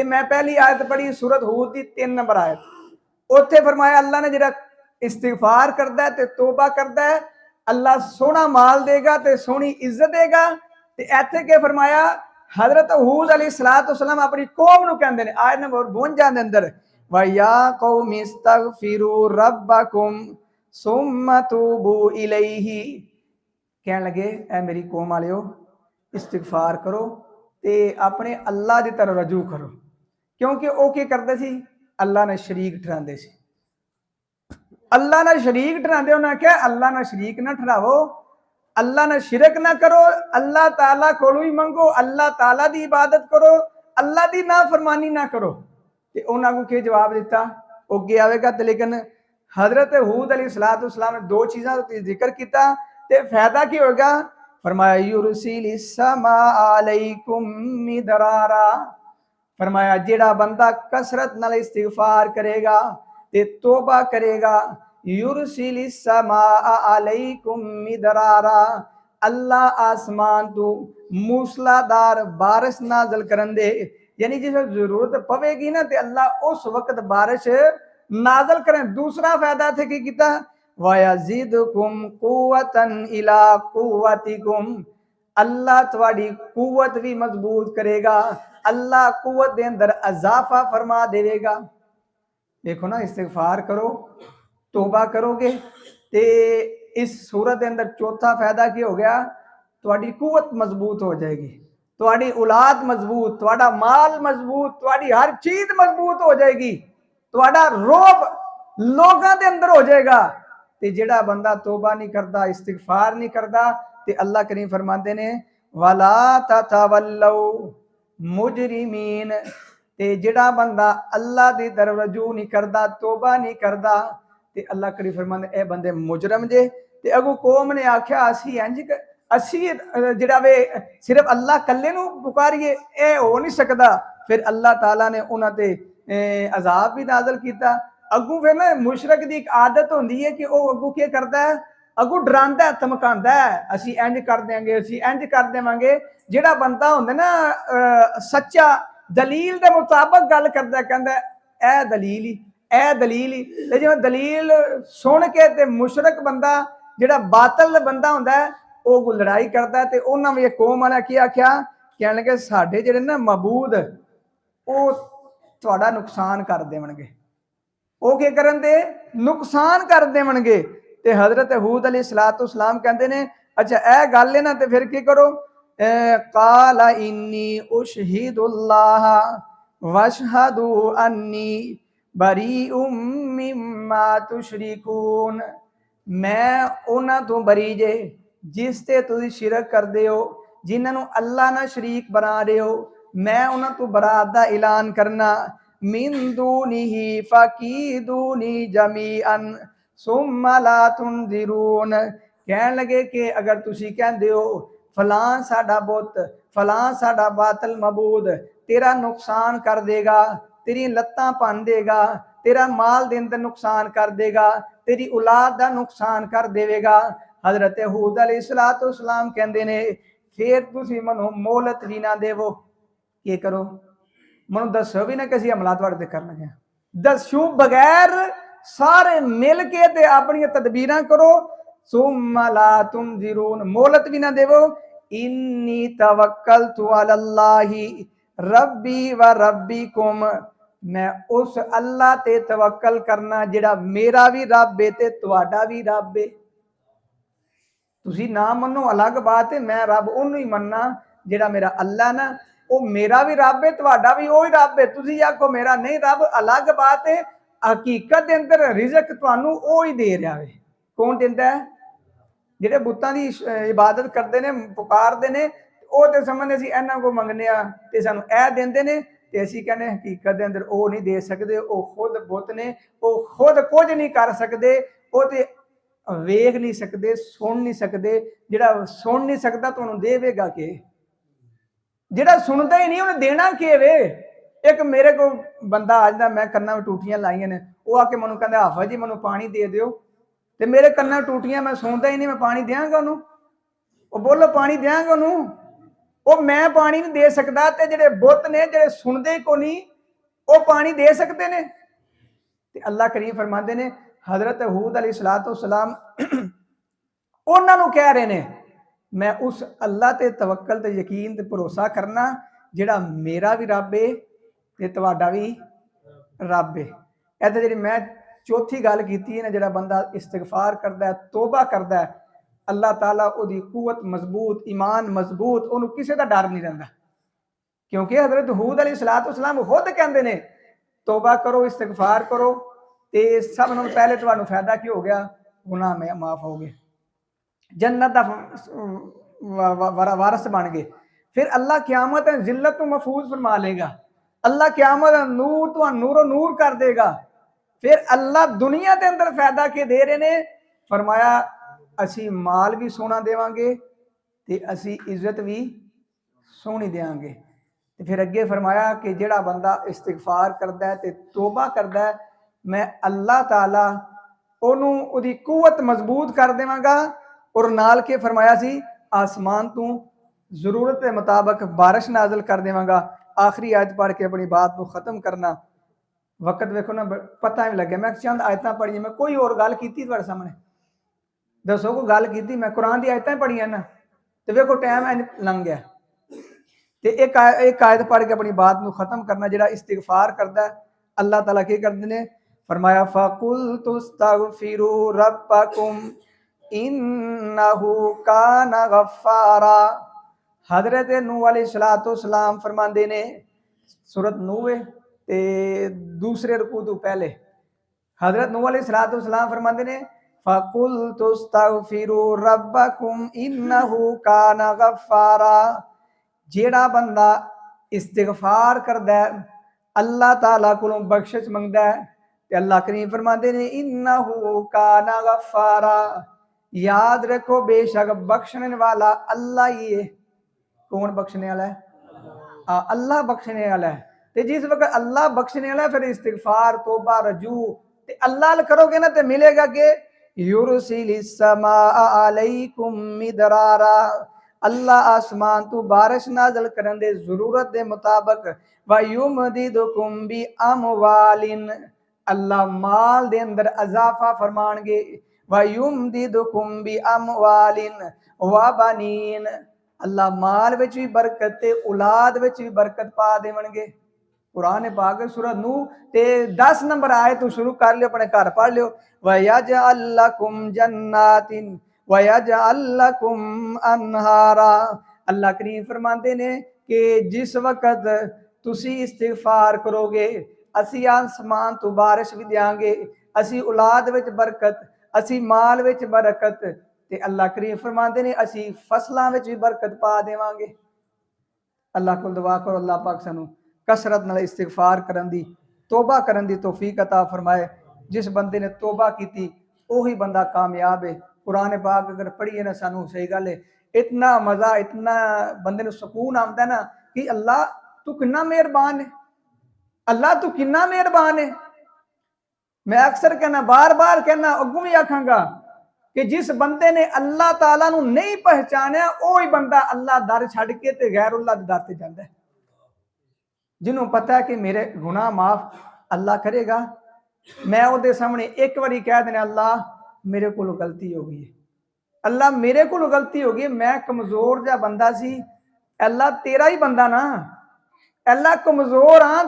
मैं पहली आयत पढ़ी सूरत हूद की 3 नंबर आयत, उत्थे फरमाया अल्लाह ने जिहड़ा इस्तिगफार करदा है ते तौबा करदा है अल्लाह सोहना माल देगा ते सोहनी इज्जत देगा। ते इत्थे के फरमाया हजरत हूद अलैहिस्सलाम अपनी कौम नूं कहंदे ने आयत नंबर 52 दे अंदर वया कौमी इस्तगफिरू रब्बकुम सुम्मा तूबू इलैहि, कहन लगे ऐ मेरी कौम वालियो इस्तिगफार करो ते अपने अल्लाह की तरफ रजू करो, क्योंकि वह की करते सी अल्लाह ने शरीक ठहराते सी, अल्लाह ने शरीक ठहराते उन्हें क्या अल्लाह ने शरीक ना ठहरावो, अल्लाह ने शिरक ना करो, अल्लाह ताला कोलों ही मंगो, अल्लाह ताला की इबादत करो, अल्लाह की नाफरमानी ना करो। ते उन्होंने को क्या जवाब दिता अगे आएगा। तो लेकिन हजरत हूद अलैहिस्सलाम ने 2 चीज़ों का जिक्र किया तो फायदा की होगा। फरमाया युरसिल समा अलैकुम मिदरारा, फरमाया जेड़ा बंदा कसरत नाल इस्तिगफार करेगा ते तौबा करेगा युरसिल समा अलैकुम मिदरारा, अल्लाह आसमान तो मूसलाधार बारिश नाजल करन दे, यानी जिस जरूरत पवेगी ना तो अल्लाह उस वक्त बारिश नाजल करें। दूसरा फायदा थे कि किता वयज़िदकुम कुव्वतन इला कुव्वतिकुम, अल्लाह तुम्हारी कुव्वत भी मजबूत करेगा, अल्लाह कुव्वत के अंदर इजाफा फरमा देगा। देखो ना इस्तिगफार करो तौबा करोगे तो इस सूरत के अंदर चौथा फायदा क्या हो गया, तुम्हारी कुव्वत मजबूत हो जाएगी, तुम्हारी औलाद मजबूत, तुम्हारा माल मजबूत, तुम्हारी हर चीज मजबूत हो जाएगी, तुम्हारा रोब लोगों के अंदर हो जाएगा। तो जिहड़ा बंदा तौबा नहीं करता इस्तिगफार नहीं करता तो अल्लाह करीम फरमाते ने वला ततवल्लौ मुजरिमीन, ते जिहड़ा बंदा अल्लाह की तरफ रजू नहीं करता तौबा नहीं करता तो अल्लाह करीम फरमाते ए बंदे मुजरम जे। ते अगू कौम ने आख्या असी इंज असी जिहड़ा वे सिर्फ अल्लाह कल्ले नूं पुकारिए ए हो नहीं सकता, फिर अल्लाह ताला ने उन्हां ते अजाब भी नाजल किया। अगू फिर ना मुशरक की एक आदत होंदी है कि वह अगू क्या करता है, अगू डरांदा है धमकांदा है असी इंज कर देंगे असी इंज कर देवांगे। जिहड़ा बंदा हुंदा ना सच्चा दलील के मुताबिक गल करता कहता ए दलील ही ए दलील ही, जिवें दलील सुन के ते मुशरक बंदा जिहड़ा बातल बंदा हुंदा है वह लड़ाई करता है। तो उन्होंने भी कौम वाला की आख्या कहने लगे साडे जिहड़े ना मबूद वो तुहाडा नुकसान कर देवणगे, वो क्या करन दे नुकसान कर देवणगे। ते हजरत हूद अलैहिस्सलाम कहते ने अच्छा ए गल है ना तो फिर की करो काला इन्नी उशहिदुल्लाह वशहदु अन्नी बरीउम मिम्मा तुशरिकून, मैं उन्हां तो बरी जे जिस ते तुसीं शिरक करदे हो, जिन्हां अल्लाह ना शरीक बना रहे हो, मैं उन्हां तो बरात दा ऐलान करना मिन दूनिही फकीदूनी जमीअन सुम्मा ला तुनदिरून। कहन लगे कि अगर तुसी कहंदे हो फलां साडा बुत फलां साडा बातल मबूद तेरा नुकसान कर देगा, तेरी लत्तां भन देगा, तेरा माल दे अंदर नुकसान कर देगा, तेरी औलाद का नुकसान कर देगा। हजरत हूद अलैहिस्सलाम कहते ने फिर तुसी मनो मोहलत भी ना देवो, की करो मनु दसो भी ना कि हमला तुहाडे ते कर लगे, दस्यू बगैर सारे मिल के ते अपनी तदबीर करो सुम्मा ला तुनदिरून, मोहलत भी ना देवो। इन्नी तवक्कलतु अलल्लाहि रब्बी व रब्बिकुम, मैं उस अल्लाह ते तवक्कल करना जिहड़ा मेरा भी रब है ते तुहाडा भी रब है। तुसी ना मनो अलग बात है, मैं रब उन्होंने ही मनना जिहड़ा मेरा अल्लाह ना वो मेरा भी रब है तुहाडा भी वही रब है। तुसी आखो मेरा नहीं रब अलग बात है, हकीकत के अंदर रिजक तुहानू वो ही दे रहा है। कौन देंदा है? जिहड़े बुतां दी इबादत करते हैं पुकारते हैं वो तो समझते असीं इन्हां को मंगने आ ते सानू ए देंदे ने ते असीं कहने हकीकत के अंदर वो नहीं दे सकते, वो खुद बुत ने, वो खुद कुछ नहीं कर सकते, वो तो वेख नहीं सकते सुन नहीं सकते। जिहड़ा सुन नहीं सकता तो उन्होंने देवेगा के, जिहड़ा सुनता ही नहीं उन्हें देना के वे। एक मेरे को बंदा आजदा मैं कन्ना में टूटियां लाइया ने, वो आके मैनू कहता हाफिज जी मैनू पानी दे दिओ, ते मेरे कन्ना टूटियां मैं सुनता ही नहीं, मैं पानी देंगा उन्होंने, वो बोलो पानी देंगा उन्होंने, वो मैं पानी नहीं दे सकता। ते जिहड़े बुत ने जिहड़े सुनते ही को नहीं वो पानी दे सकते ने? ते अल्लाह करीम फरमाते ने हजरत हूद अलैहिस्सलाम उन्होंने कह रहे ने मैं उस अल्लाह ते तवक्कल ते यकीन ते भरोसा करना जिहड़ा मेरा भी रब है ते तुहाडा भी रब है। इत्थे जिहड़ी मैं चौथी गल कीती है ना, जिहड़ा बंदा इस्तिगफार करदा है, तौबा करदा है, अल्लाह ताला उहदी कुवत मजबूत, ईमान मजबूत, उहनूं किसी दा डर नहीं रहिंदा। क्योंकि हजरत हूद अलैहिस्सलाम खुद कहंदे ने तौबा करो, इस्तिगफार करो, ते सब नालों पहले तुहानूं फायदा की हो गया, गुनाह में माफ हो गए, जन्नत दा वारस बन गए। फिर अल्लाह क़यामत जिल्लत तो महफूज फरमा लेगा, अल्लाह क़यामत नूर तो नूरो नूर कर देगा। फिर अल्लाह दुनिया के अंदर फायदा के दे रहे ने, फरमाया असी माल भी सोना देवांगे ते असी इज्जत भी सोहनी देंगे। तो फिर अगे फरमाया कि जिहड़ा बंदा इस्तिगफार करता है ते तौबा करता है, मैं अल्लाह ताला ओनू उहदी कुवत मजबूत कर देवांगा और नाल के फरमाया सी आसमान तू जरूरत के मुताबिक बारिश नाजल कर देवांगा। आखिरी आयत पढ़ के अपनी बात को खत्म करना, वक्त वेखो ना पता नहीं लगे, मैं चंद आयत पढ़ी, मैं कोई और गल की तुहाडे सामने दसो कोई गल की, मैं कुरान दी आयतां पढ़ियां ना, तो वेखो टाइम इंज लंघ गया। तो एक आयत पढ़ के अपनी बात को खत्म करना, जिहड़ा इस्तिगफार करता है अल्लाह ताला की करते ने, फरमाया फ़कुल तुस्तगफिरू रब्बकुम इन्नहु काना गफ्फारा। हजरत नूह अलैहिस्सलाम फरमाते ने, सूरत नूह ते दूसरे रुकू तो पहले हजरत नूह अलैहिस्सलाम फरमाते ने फ़कुल तुस्तगफिरू रब्बकुम इन्नहु काना गफ्फारा। जेड़ा बंदा इस्तिगफार करदा है, अल्लाह ताला कोलों बख्शिश मंगदा है, ते अल्लाह करीम फरमाते ने इन्नहु काना गफ्फारा, याद रखो बेशक बख्शने वाला अल्लाह ही है। कौन बख्शने वाला है? अल्लाह बख्शने वाला है। ते जिस वक्त अल्लाह बख्शने वाला है, फिर इस्तिगफार तौबा रजू ते अल्लाह करोगे ना, तो मिलेगा कि युरसिलिस समा अलैकुम मिदरारा, अल्लाह आसमान तू बारिश नाजल करन दे जरूरत दे मुताबिक, व युमदिदुकुम बि अमवालिन, अल्लाह माल दे अंदर इजाफा फरमानगे, व युमदिदुकुम बि अमवालिन व बनीन, अल्लाह माल विच भी बरकत ते औलाद विच भी बरकत पा देवणगे। कुरान पाक सूरत नूह ते 10 नंबर आयत तो शुरू कर लियो, अपने घर पढ़ लियो। वयजअल लकुम जन्नातिन वयजअल लकुम अनहारा, अल्लाह करीम फरमाते ने कि जिस वक्त तुसी इस्तिगफार करोगे, असी आसमान तो बारिश भी देंगे, असी औलाद विच बरकत, असी माल विच बरकत, ते अल्लाह करीम फरमाते ने असी फसलों विच भी बरकत पा देवांगे। अल्लाह को दुआ करो अल्लाह पाक सानू कसरत नाल इस्तिगफार करन दी, तौबा करन दी तौफीक अता फरमाए। जिस बंदे ने तौबा की वही बंदा कामयाब है। कुरान पाक अगर पढ़िए ना, सानू सही गल है, इतना मज़ा, इतना बंदे सुकून आता है ना कि अल्लाह तू कितना मेहरबान है, अल्लाह तू कितना मेहरबान है। मैं अक्सर कहना, बार बार कहना, अगू भी आखांगा कि जिस बंदे ने अल्लाह ताला नू नहीं पहचानिया, वही बंदा अल्लाह दर छड़ के ते गैरुल्लाह दे दर ते जांदा है। जिन्होंने पता है कि मेरे गुनाह माफ अल्लाह करेगा, मैं उहदे सामने एक बारी कह देना अल्लाह मेरे को गलती हो गई है, अल्लाह मेरे को गलती हो गई, मैं कमजोर जा बंदा सी, अल्लाह तेरा ही बंदा ना, अल्लाह कमजोर हाँ,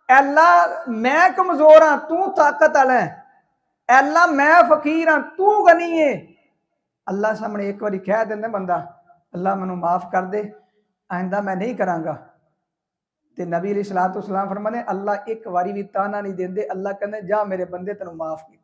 अल्लाह मैं कमजोर हाँ, तू ताकत वाला है, अल्लाह मैं फकीर हाँ, तू गनी है। अल्लाह सामने एक बारी कह देना बंदा, अल्लाह मैनू माफ कर दे, आइंदा मैं नहीं करांगा। ते नबी अलैहिस्सलाम फरमाने अल्लाह एक बारी भी ताना नहीं देंदे, अल्लाह कहते जा मेरे बंदे तेनू माफ किया।